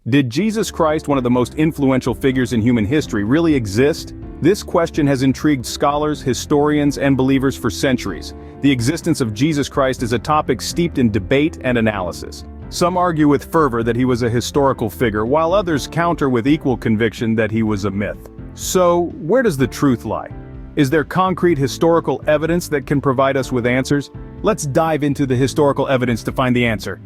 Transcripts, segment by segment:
Did Jesus Christ, one of the most influential figures in human history, really exist? This question has intrigued scholars, historians, and believers for centuries. The existence of Jesus Christ is a topic steeped in debate and analysis. Some argue with fervor that he was a historical figure, while others counter with equal conviction that he was a myth. So, where does the truth lie? Is there concrete historical evidence that can provide us with answers? Let's dive into the historical evidence to find the answer.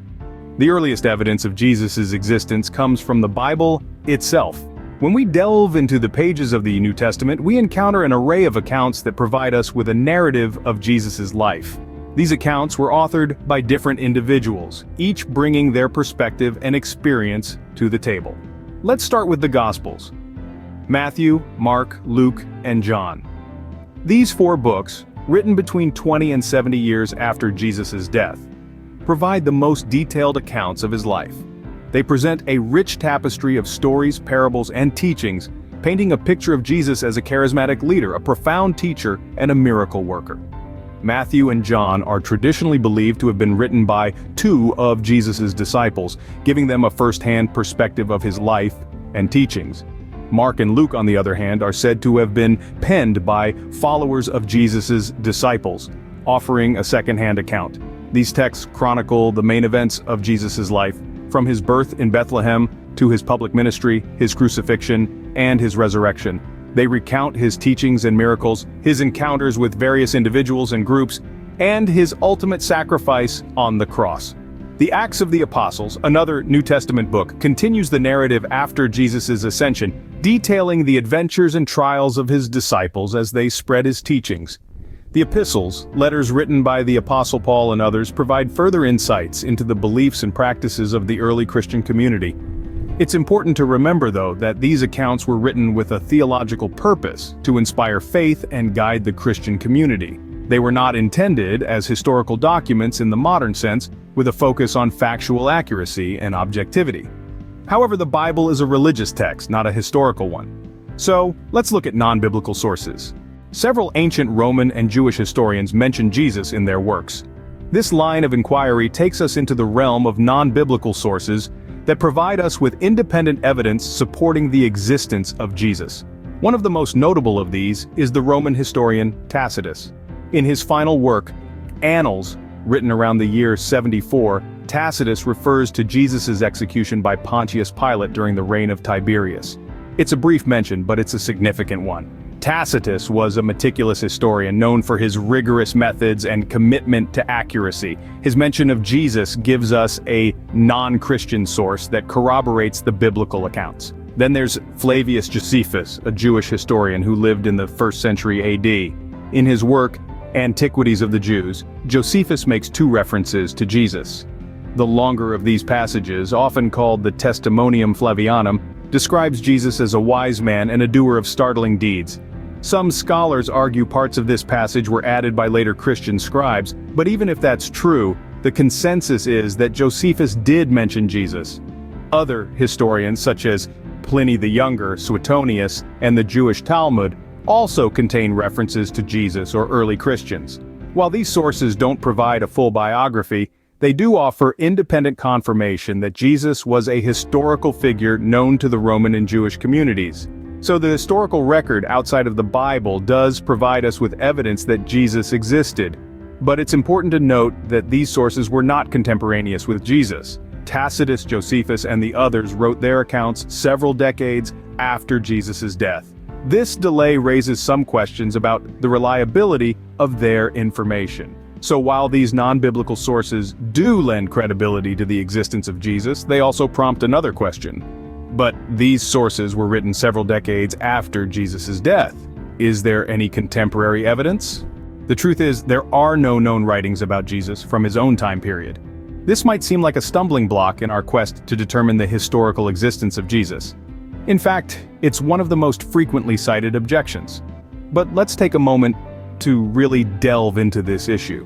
The earliest evidence of Jesus' existence comes from the Bible itself. When we delve into the pages of the New Testament, we encounter an array of accounts that provide us with a narrative of Jesus' life. These accounts were authored by different individuals, each bringing their perspective and experience to the table. Let's start with the Gospels: Matthew, Mark, Luke, and John. These four books, written between 20 and 70 years after Jesus' death, provide the most detailed accounts of his life. They present a rich tapestry of stories, parables, and teachings, painting a picture of Jesus as a charismatic leader, a profound teacher, and a miracle worker. Matthew and John are traditionally believed to have been written by two of Jesus' disciples, giving them a first-hand perspective of his life and teachings. Mark and Luke, on the other hand, are said to have been penned by followers of Jesus' disciples, offering a second-hand account. These texts chronicle the main events of Jesus' life, from his birth in Bethlehem to his public ministry, his crucifixion, and his resurrection. They recount his teachings and miracles, his encounters with various individuals and groups, and his ultimate sacrifice on the cross. The Acts of the Apostles, another New Testament book, continues the narrative after Jesus' ascension, detailing the adventures and trials of his disciples as they spread his teachings. The epistles, letters written by the Apostle Paul and others, provide further insights into the beliefs and practices of the early Christian community. It's important to remember, though, that these accounts were written with a theological purpose, to inspire faith and guide the Christian community. They were not intended as historical documents in the modern sense, with a focus on factual accuracy and objectivity. However, the Bible is a religious text, not a historical one. So, let's look at non-biblical sources. Several ancient Roman and Jewish historians mention Jesus in their works. This line of inquiry takes us into the realm of non-biblical sources that provide us with independent evidence supporting the existence of Jesus. One of the most notable of these is the Roman historian Tacitus. In his final work, Annals, written around the year 74, Tacitus refers to Jesus' execution by Pontius Pilate during the reign of Tiberius. It's a brief mention, but it's a significant one. Tacitus was a meticulous historian known for his rigorous methods and commitment to accuracy. His mention of Jesus gives us a non-Christian source that corroborates the biblical accounts. Then there's Flavius Josephus, a Jewish historian who lived in the 1st century AD. In his work, Antiquities of the Jews, Josephus makes two references to Jesus. The longer of these passages, often called the Testimonium Flavianum, describes Jesus as a wise man and a doer of startling deeds. Some scholars argue parts of this passage were added by later Christian scribes, but even if that's true, the consensus is that Josephus did mention Jesus. Other historians, such as Pliny the Younger, Suetonius, and the Jewish Talmud, also contain references to Jesus or early Christians. While these sources don't provide a full biography, they do offer independent confirmation that Jesus was a historical figure known to the Roman and Jewish communities. So the historical record outside of the Bible does provide us with evidence that Jesus existed. But it's important to note that these sources were not contemporaneous with Jesus. Tacitus, Josephus, and the others wrote their accounts several decades after Jesus' death. This delay raises some questions about the reliability of their information. So while these non-biblical sources do lend credibility to the existence of Jesus, they also prompt another question. But these sources were written several decades after Jesus' death. Is there any contemporary evidence? The truth is, there are no known writings about Jesus from his own time period. This might seem like a stumbling block in our quest to determine the historical existence of Jesus. In fact, it's one of the most frequently cited objections. But let's take a moment to really delve into this issue.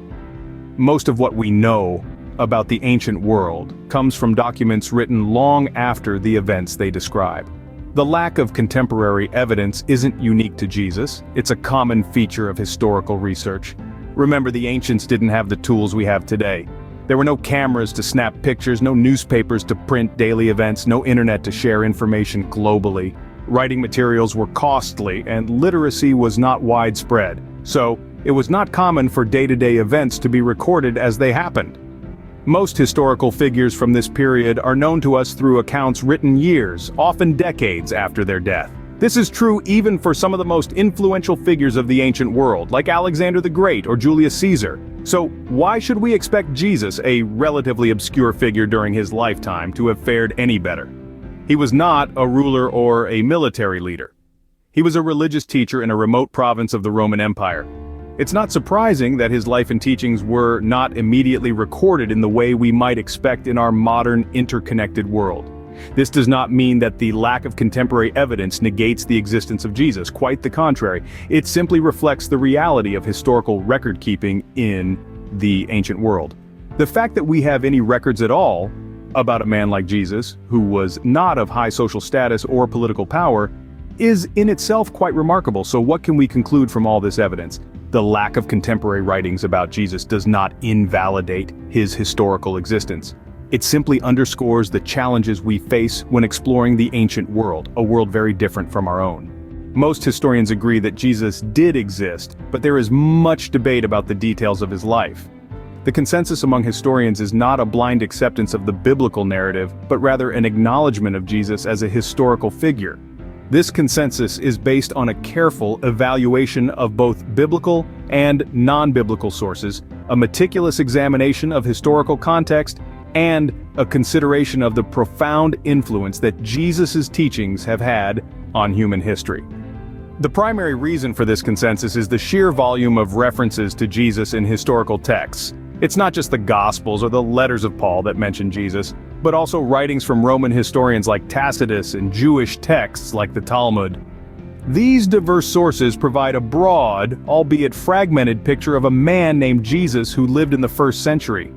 Most of what we know about the ancient world comes from documents written long after the events they describe. The lack of contemporary evidence isn't unique to Jesus, it's a common feature of historical research. Remember, the ancients didn't have the tools we have today. There were no cameras to snap pictures, no newspapers to print daily events, no internet to share information globally. Writing materials were costly, and literacy was not widespread, so it was not common for day-to-day events to be recorded as they happened. Most historical figures from this period are known to us through accounts written years, often decades after their death. This is true even for some of the most influential figures of the ancient world, like Alexander the Great or Julius Caesar. So why should we expect Jesus, a relatively obscure figure during his lifetime, to have fared any better? He was not a ruler or a military leader. He was a religious teacher in a remote province of the Roman Empire. It's not surprising that his life and teachings were not immediately recorded in the way we might expect in our modern, interconnected world. This does not mean that the lack of contemporary evidence negates the existence of Jesus. Quite the contrary. It simply reflects the reality of historical record-keeping in the ancient world. The fact that we have any records at all about a man like Jesus, who was not of high social status or political power, is in itself quite remarkable. So what can we conclude from all this evidence? The lack of contemporary writings about Jesus does not invalidate his historical existence. It simply underscores the challenges we face when exploring the ancient world, a world very different from our own. Most historians agree that Jesus did exist, but there is much debate about the details of his life. The consensus among historians is not a blind acceptance of the biblical narrative, but rather an acknowledgement of Jesus as a historical figure. This consensus is based on a careful evaluation of both biblical and non-biblical sources, a meticulous examination of historical context, and a consideration of the profound influence that Jesus' teachings have had on human history. The primary reason for this consensus is the sheer volume of references to Jesus in historical texts. It's not just the Gospels or the letters of Paul that mention Jesus, but also writings from Roman historians like Tacitus and Jewish texts like the Talmud. These diverse sources provide a broad, albeit fragmented picture of a man named Jesus who lived in the first century.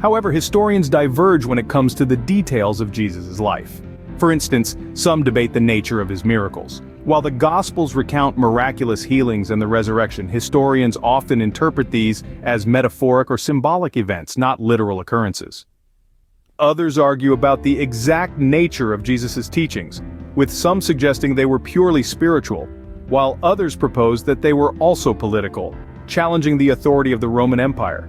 However, historians diverge when it comes to the details of Jesus' life. For instance, some debate the nature of his miracles. While the Gospels recount miraculous healings and the resurrection, historians often interpret these as metaphoric or symbolic events, not literal occurrences. Others argue about the exact nature of Jesus' teachings, with some suggesting they were purely spiritual, while others propose that they were also political, challenging the authority of the Roman Empire.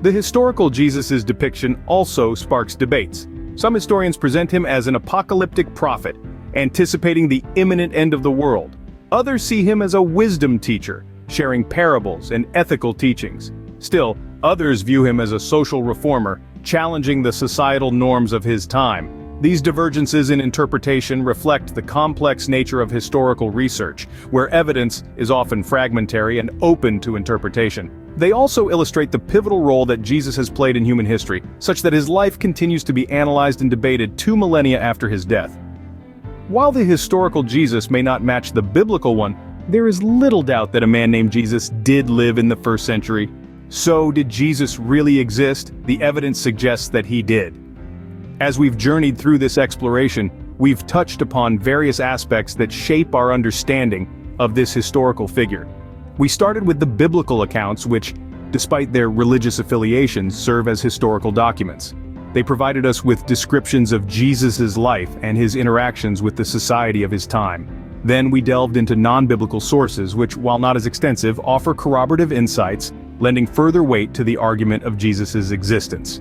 The historical Jesus' depiction also sparks debates. Some historians present him as an apocalyptic prophet, anticipating the imminent end of the world. Others see him as a wisdom teacher, sharing parables and ethical teachings. Still, others view him as a social reformer, challenging the societal norms of his time. These divergences in interpretation reflect the complex nature of historical research, where evidence is often fragmentary and open to interpretation. They also illustrate the pivotal role that Jesus has played in human history, such that his life continues to be analyzed and debated 2 millennia after his death. While the historical Jesus may not match the biblical one, there is little doubt that a man named Jesus did live in the first century. So, did Jesus really exist? The evidence suggests that he did. As we've journeyed through this exploration, we've touched upon various aspects that shape our understanding of this historical figure. We started with the biblical accounts which, despite their religious affiliations, serve as historical documents. They provided us with descriptions of Jesus' life and his interactions with the society of his time. Then we delved into non-biblical sources which, while not as extensive, offer corroborative insights, lending further weight to the argument of Jesus' existence.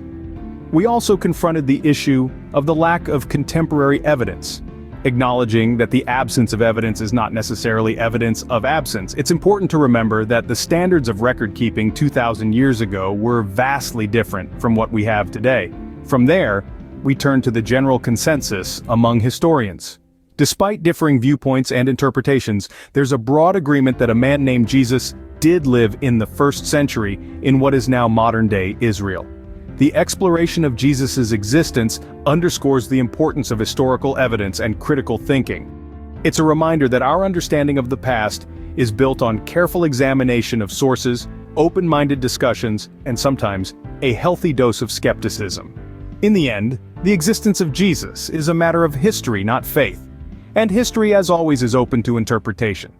We also confronted the issue of the lack of contemporary evidence. Acknowledging that the absence of evidence is not necessarily evidence of absence, it's important to remember that the standards of record-keeping 2,000 years ago were vastly different from what we have today. From there, we turn to the general consensus among historians. Despite differing viewpoints and interpretations, there's a broad agreement that a man named Jesus did live in the first century in what is now modern-day Israel. The exploration of Jesus' existence underscores the importance of historical evidence and critical thinking. It's a reminder that our understanding of the past is built on careful examination of sources, open-minded discussions, and sometimes a healthy dose of skepticism. In the end, the existence of Jesus is a matter of history, not faith. And history, as always, is open to interpretation.